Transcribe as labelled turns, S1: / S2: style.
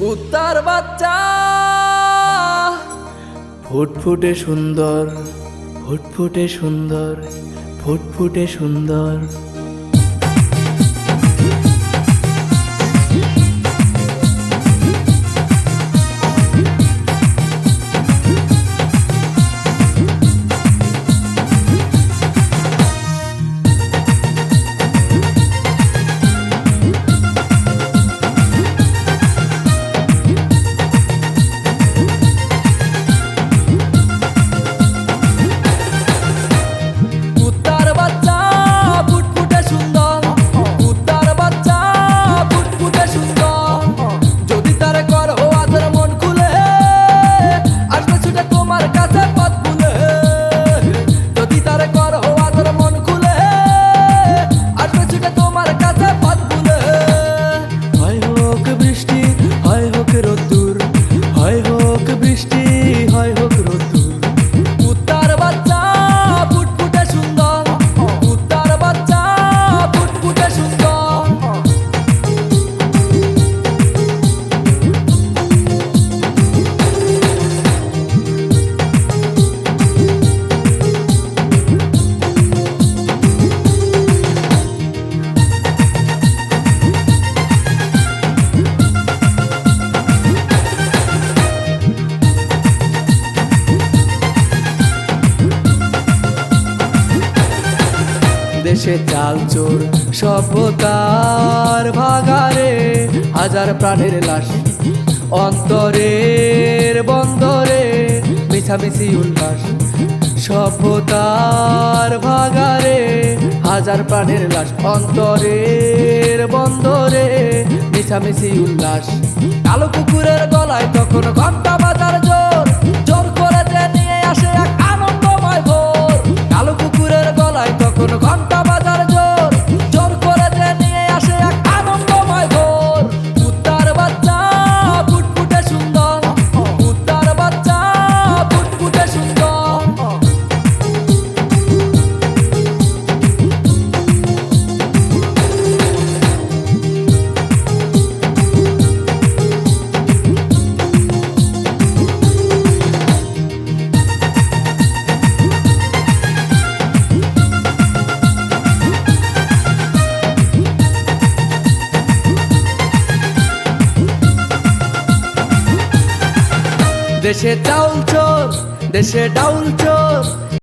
S1: কুত্তার বাচ্চা ফুটফুটে সুন্দর, ফুটফুটে সুন্দর, ফুটফুটে সুন্দর। দেশে চাল চোর সভ্যতার ভাগারে, হাজার প্রাণের লাশ অন্তরের বন্দরে, মিছামিছি উল্লাস। সভ্যতার ভাগারে, হাজার প্রাণের লাশ অন্তরের বন্দরে, মিছামিছি উল্লাস। কালো কুকুরের গলায় তখন ঘন্টা বাজার জোর, জোর করে যে নিয়ে আসে এক আনন্দময় ভোর। কালো কুকুরের গলায় তখন ঘন্টা বাজার জোর, জোর করে যে নিয়ে আসে এক আনন্দময় ভোর। কুত্তার বাচ্চা ফুটফুটে সুন্দর, কুত্তার বাচ্চা ফুটফুটে সুন্দর। দেশে চাউল চোর, দেশে ডাউল চোর,